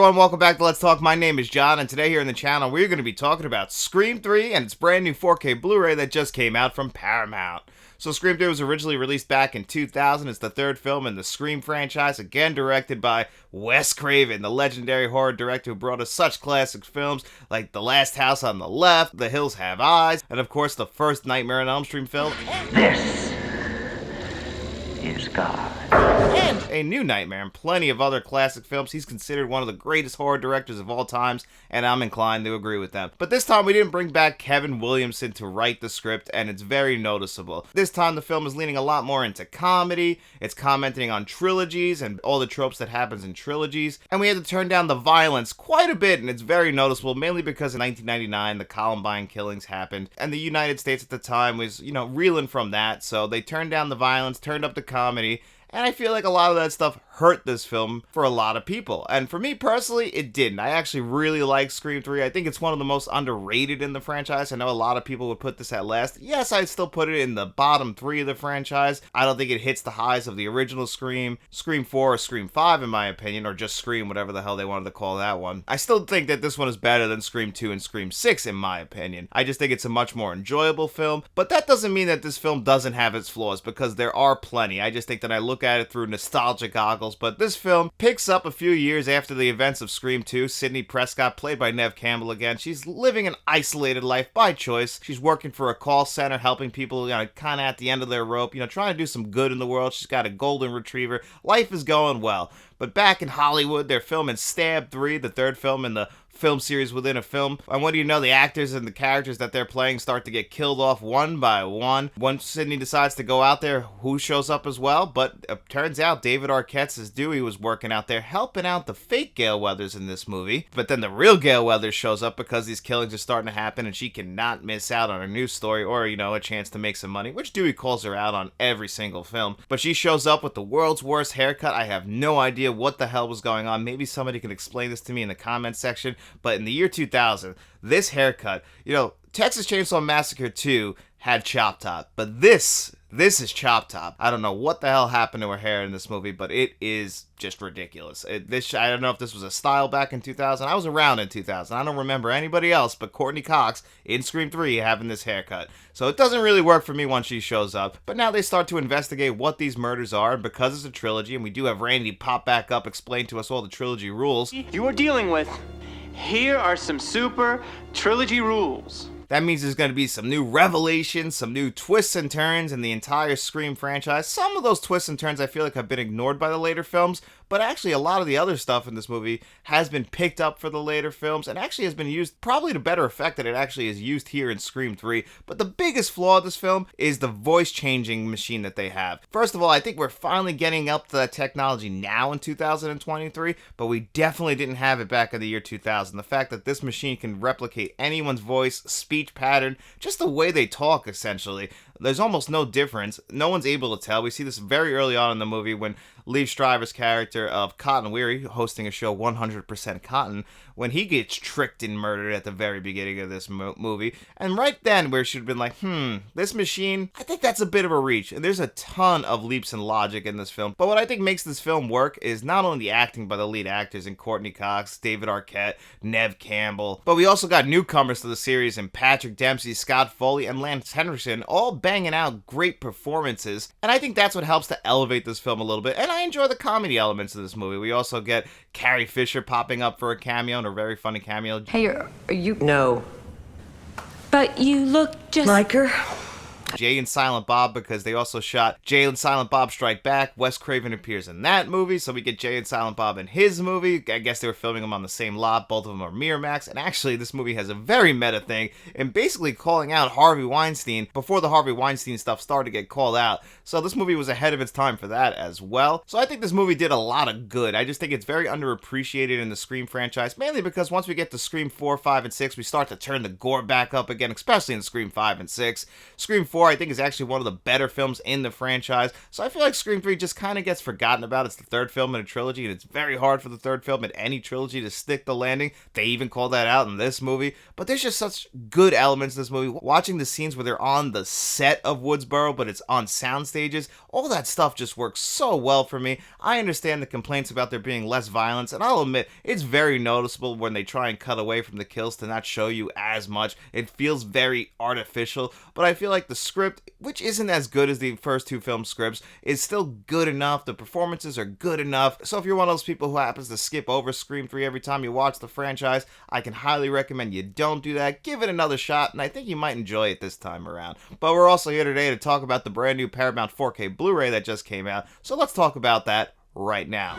everyone, welcome back to Let's Talk. My name is John, and today here on the channel, we're going to be talking about Scream 3 and its brand new 4K Blu-ray that just came out from Paramount. So Scream 3 was originally released back in 2000. It's the third film in the Scream franchise, again directed by Wes Craven, the legendary horror director who brought us such classic films like The Last House on the Left, The Hills Have Eyes, and of course the first Nightmare on Elm Street film. This is God. And A New Nightmare, and plenty of other classic films. He's considered one of the greatest horror directors of all times, and I'm inclined to agree with them. But this time we didn't bring back Kevin Williamson to write the script, and it's very noticeable. This time the film is leaning a lot more into comedy. It's commenting on trilogies and all the tropes that happens in trilogies, and we had to turn down the violence quite a bit, and it's very noticeable, mainly because in 1999 the Columbine killings happened, and the United States at the time was, reeling from that, so they turned down the violence, turned up the comedy. And I feel like a lot of that stuff hurt this film for a lot of people. And for me personally, it didn't. I actually really like Scream 3. I think it's one of the most underrated in the franchise. I know a lot of people would put this at last. Yes, I'd still put it in the bottom 3 of the franchise. I don't think it hits the highs of the original Scream, Scream 4 or Scream 5 in my opinion, or just Scream, whatever the hell they wanted to call that one. I still think that this one is better than Scream 2 and Scream 6 in my opinion. I just think it's a much more enjoyable film. But that doesn't mean that this film doesn't have its flaws, because there are plenty. I just think that I look at it through nostalgic goggles, but this film picks up a few years after the events of Scream 2. Sidney Prescott, played by Neve Campbell again, she's living an isolated life by choice. She's working for a call center, helping people, kind of at the end of their rope, trying to do some good in the world. She's got a golden retriever. Life is going well. But back in Hollywood, they're filming Stab 3, the third film in the film series within a film. And what do you know, the actors and the characters that they're playing start to get killed off one by one. Once Sidney decides to go out there, who shows up as well? But it turns out David Arquette's as Dewey was working out there helping out the fake Gale Weathers in this movie. But then the real Gale Weathers shows up because these killings are starting to happen and she cannot miss out on her news story or, a chance to make some money, which Dewey calls her out on every single film. But she shows up with the world's worst haircut. I have no idea what the hell was going on. Maybe somebody can explain this to me in the comment section. But in the year 2000, this haircut, Texas Chainsaw Massacre 2 had Chop Top, but this is Chop Top. I don't know what the hell happened to her hair in this movie, but it is just ridiculous. I don't know if this was a style back in 2000. I was around in 2000. I don't remember anybody else but Courtney Cox in Scream 3 having this haircut. So it doesn't really work for me once she shows up. But now they start to investigate what these murders are, and because it's a trilogy, and we do have Randy pop back up, explain to us all the trilogy rules. You are dealing with, here are some super trilogy rules. That means there's going to be some new revelations, some new twists and turns in the entire Scream franchise. Some of those twists and turns I feel like have been ignored by the later films, but actually a lot of the other stuff in this movie has been picked up for the later films and actually has been used probably to better effect than it actually is used here in Scream 3. But the biggest flaw of this film is the voice changing machine that they have. First of all, I think we're finally getting up to that technology now in 2023, but we definitely didn't have it back in the year 2000. The fact that this machine can replicate anyone's voice, speech pattern, just the way they talk essentially. There's almost no difference. No one's able to tell. We see this very early on in the movie when Liev Schreiber's character of Cotton Weary, hosting a show 100% Cotton, when he gets tricked and murdered at the very beginning of this movie. And right then where she'd been like, this machine, I think that's a bit of a reach. And there's a ton of leaps in logic in this film. But what I think makes this film work is not only the acting by the lead actors in Courtney Cox, David Arquette, Neve Campbell, but we also got newcomers to the series in Patrick Dempsey, Scott Foley, and Lance Henriksen, all banging out great performances. And I think that's what helps to elevate this film a little bit. And I enjoy the comedy elements of this movie. We also get Carrie Fisher popping up for a cameo, and a very funny cameo. Hey, are you... No. But you look just... Like her? Jay and Silent Bob, because they also shot Jay and Silent Bob Strike Back. Wes Craven appears in that movie, so we get Jay and Silent Bob in his movie. I guess they were filming them on the same lot. Both of them are Miramax, and actually this movie has a very meta thing in basically calling out Harvey Weinstein before the Harvey Weinstein stuff started to get called out. So this movie was ahead of its time for that as well. So I think this movie did a lot of good. I just think it's very underappreciated in the Scream franchise, mainly because once we get to Scream 4, 5, and 6, we start to turn the gore back up again, especially in Scream 5 and 6. Scream 4 4, I think, is actually one of the better films in the franchise. So I feel like Scream 3 just kind of gets forgotten about. It's the third film in a trilogy, and it's very hard for the third film in any trilogy to stick the landing. They even call that out in this movie. But there's just such good elements in this movie. Watching the scenes where they're on the set of Woodsboro, but it's on sound stages, all that stuff just works so well for me. I understand the complaints about there being less violence, and I'll admit, it's very noticeable when they try and cut away from the kills to not show you as much. It feels very artificial, but I feel like the script, which isn't as good as the first two film scripts, is still good enough. The performances are good enough. So if you're one of those people who happens to skip over Scream 3 every time you watch the franchise, I can highly recommend you don't do that. Give it another shot, and I think you might enjoy it this time around. But we're also here today to talk about the brand new Paramount 4K Blu-ray that just came out, so let's talk about that right now.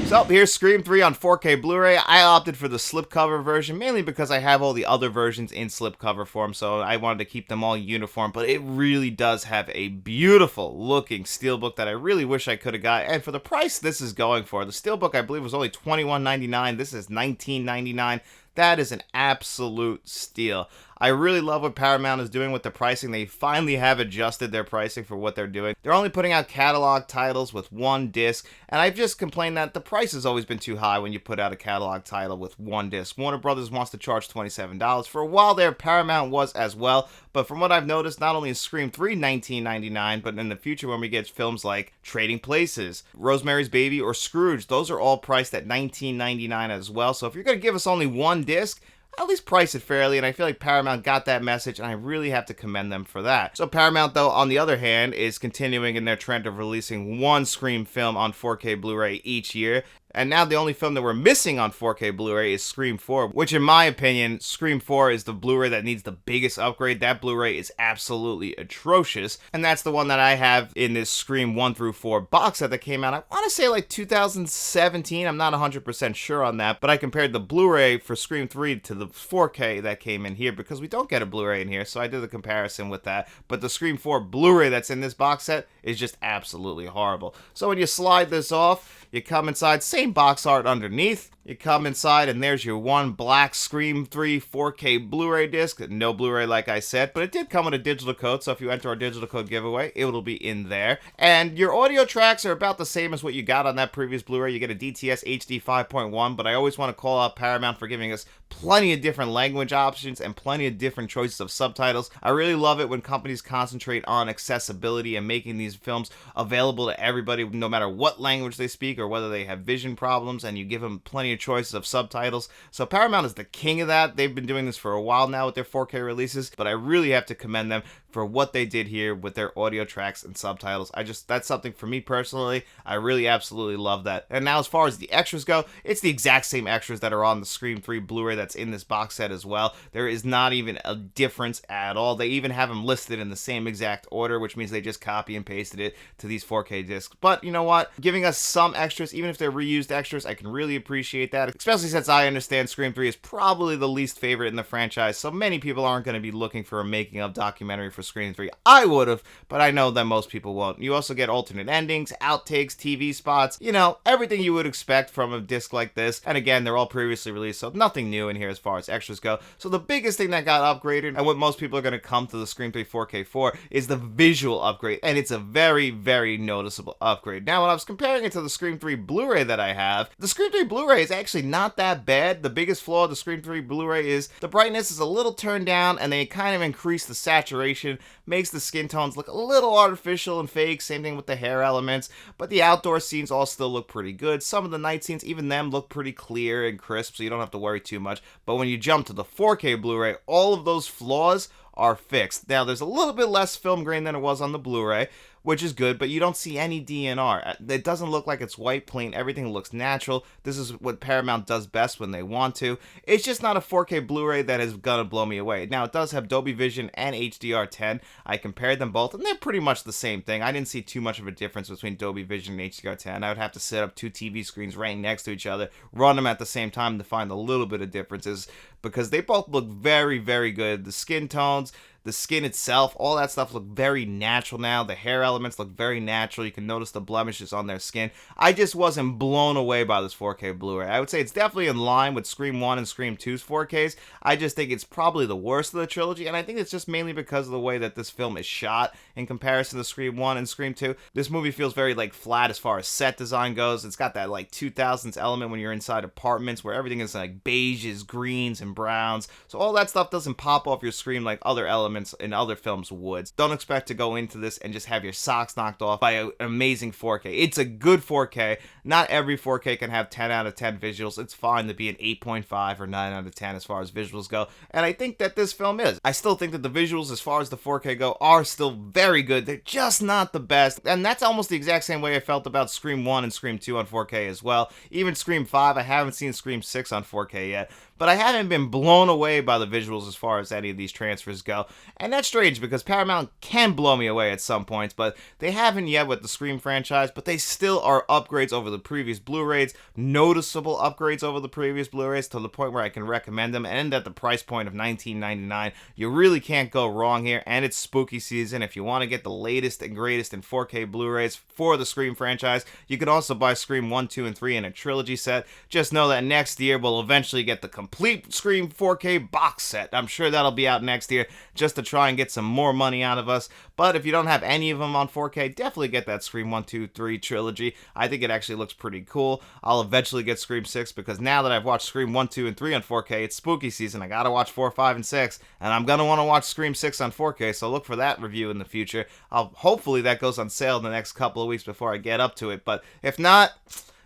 So here's Scream 3 on 4K Blu-ray. I opted for the slipcover version, mainly because I have all the other versions in slipcover form, so I wanted to keep them all uniform, but it really does have a beautiful looking steelbook that I really wish I could have got, and for the price this is going for, the steelbook I believe was only $21.99, this is $19.99. That is an absolute steal. I really love what Paramount is doing with the pricing. They finally have adjusted their pricing for what they're doing. They're only putting out catalog titles with one disc, and I've just complained that the price has always been too high when you put out a catalog title with one disc. Warner Brothers wants to charge $27. For a while there, Paramount was as well, but from what I've noticed, not only is Scream 3 $19.99, but in the future when we get films like Trading Places, Rosemary's Baby, or Scrooge, those are all priced at $19.99 as well. So if you're going to give us only one disc, at least price it fairly, and I feel like Paramount got that message, and I really have to commend them for that. So Paramount, though, on the other hand, is continuing in their trend of releasing one Scream film on 4K Blu-ray each year. And now the only film that we're missing on 4K Blu-ray is Scream 4, which in my opinion, Scream 4 is the Blu-ray that needs the biggest upgrade. That Blu-ray is absolutely atrocious, and that's the one that I have in this Scream 1 through 4 box set that came out, I want to say like 2017, I'm not 100% sure on that, but I compared the Blu-ray for Scream 3 to the 4K that came in here, because we don't get a Blu-ray in here, so I did the comparison with that, but the Scream 4 Blu-ray that's in this box set is just absolutely horrible. So when you slide this off, you come inside, same box art underneath. You come inside and there's your one black Scream 3 4K Blu-ray disc. No Blu-ray like I said, but it did come with a digital code, so if you enter our digital code giveaway, it will be in there. And your audio tracks are about the same as what you got on that previous Blu-ray. You get a DTS HD 5.1, but I always want to call out Paramount for giving us plenty of different language options and plenty of different choices of subtitles. I really love it when companies concentrate on accessibility and making these films available to everybody, no matter what language they speak or whether they have vision problems, and you give them plenty of choices of subtitles. So Paramount is the king of that. They've been doing this for a while now with their 4K releases, but I really have to commend them for what they did here with their audio tracks and subtitles. That's something for me personally. I really absolutely love that. And now as far as the extras go, it's the exact same extras that are on the Scream 3 Blu-ray that's in this box set as well. There is not even a difference at all. They even have them listed in the same exact order, which means they just copy and pasted it to these 4K discs. But you know what? Giving us some extras, even if they're reused extras, I can really appreciate that, especially since I understand Scream 3 is probably the least favorite in the franchise, so many people aren't going to be looking for a making of documentary for Scream 3. I would have, but I know that most people won't. You also get alternate endings, outtakes, TV spots, you know, everything you would expect from a disc like this. And again, they're all previously released, so nothing new in here as far as extras go. So the biggest thing that got upgraded, and what most people are going to come to the Scream 3 4K for, is the visual upgrade, and it's a very, very noticeable upgrade. Now, when I was comparing it to the Scream 3 Blu-ray that I have, the Scream 3 Blu-ray is actually not that bad. The biggest flaw of the Scream 3 Blu-ray is the brightness is a little turned down, and they kind of increase the saturation, makes the skin tones look a little artificial and fake. Same thing with the hair elements, but the outdoor scenes all still look pretty good. Some of the night scenes, even them, look pretty clear and crisp, so you don't have to worry too much. But when you jump to the 4K Blu-ray, all of those flaws are fixed. Now, there's a little bit less film grain than it was on the Blu-ray, which is good, but you don't see any DNR. It doesn't look like it's white plain. Everything looks natural. This is what Paramount does best when they want to. It's just not a 4K Blu-ray that is gonna blow me away. Now, it does have Dolby Vision and HDR10. I compared them both, and they're pretty much the same thing. I didn't see too much of a difference between Dolby Vision and HDR10. I would have to set up two TV screens right next to each other, run them at the same time to find a little bit of differences, because they both look very, very good. The skin tones, the skin itself, all that stuff look very natural now. The hair elements look very natural. You can notice the blemishes on their skin. I just wasn't blown away by this 4K Blu-ray. I would say it's definitely in line with Scream 1 and Scream 2's 4Ks. I just think it's probably the worst of the trilogy, and I think it's just mainly because of the way that this film is shot in comparison to Scream 1 and Scream 2. This movie feels very like flat as far as set design goes. It's got that like 2000s element when you're inside apartments where everything is like beiges, greens, and browns. So all that stuff doesn't pop off your screen like other elements in other films would. Don't expect to go into this and just have your socks knocked off by an amazing 4K. It's a good 4K. Not every 4K can have 10 out of 10 visuals. It's fine to be an 8.5 or 9 out of 10 as far as visuals go. And I think that this film is. I still think that the visuals as far as the 4K go are still very good. They're just not the best. And that's almost the exact same way I felt about Scream 1 and Scream 2 on 4K as well. Even Scream 5, I haven't seen Scream 6 on 4K yet. But I haven't been blown away by the visuals as far as any of these transfers go. And that's strange because Paramount can blow me away at some points, but they haven't yet with the Scream franchise, but they still are upgrades over the previous Blu-rays, noticeable upgrades over the previous Blu-rays to the point where I can recommend them, and at the price point of $19.99, you really can't go wrong here, and it's spooky season. If you want to get the latest and greatest in 4K Blu-rays for the Scream franchise, you can also buy Scream 1, 2, and 3 in a trilogy set. Just know that next year we'll eventually get the complete Scream 4K box set. I'm sure that'll be out next year just to try and get some more money out of us. But if you don't have any of them on 4K, definitely get that Scream 1, 2, 3 trilogy. I think it actually looks pretty cool. I'll eventually get Scream 6 because now that I've watched Scream 1, 2, and 3 on 4K, it's spooky season. I gotta watch 4, 5, and 6, and I'm gonna want to watch Scream 6 on 4K, so look for that review in the future. Hopefully that goes on sale in the next couple of weeks before I get up to it, but if not,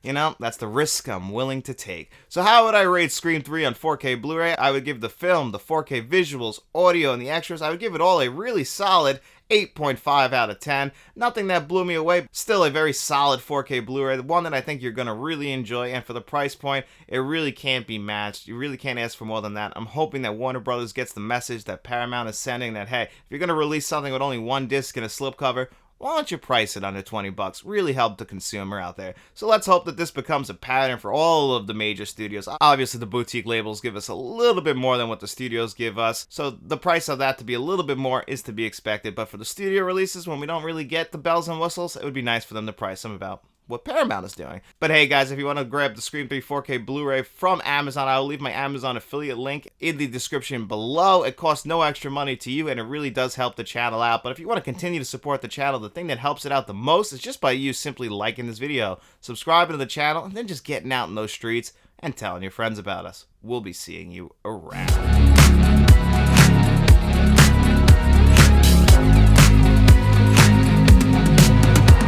you know, that's the risk I'm willing to take. So how would I rate Scream 3 on 4K Blu-ray? I would give the film, the 4K visuals, audio, and the extras, I would give it all a really solid 8.5 out of 10. Nothing that blew me away. Still a very solid 4K Blu-ray. One that I think you're going to really enjoy. And for the price point, it really can't be matched. You really can't ask for more than that. I'm hoping that Warner Brothers gets the message that Paramount is sending that, hey, if you're going to release something with only one disc and a slipcover, why don't you price it under $20? Really help the consumer out there. So let's hope that this becomes a pattern for all of the major studios. Obviously, the boutique labels give us a little bit more than what the studios give us, so the price of that to be a little bit more is to be expected. But for the studio releases, when we don't really get the bells and whistles, it would be nice for them to price them about what Paramount is doing. But hey guys, if you want to grab the Scream 3 4K Blu-ray from Amazon, I will leave my Amazon affiliate link in the description below. It costs no extra money to you and it really does help the channel out. But if you want to continue to support the channel, the thing that helps it out the most is just by you simply liking this video, subscribing to the channel, and then just getting out in those streets and telling your friends about us. We'll be seeing you around.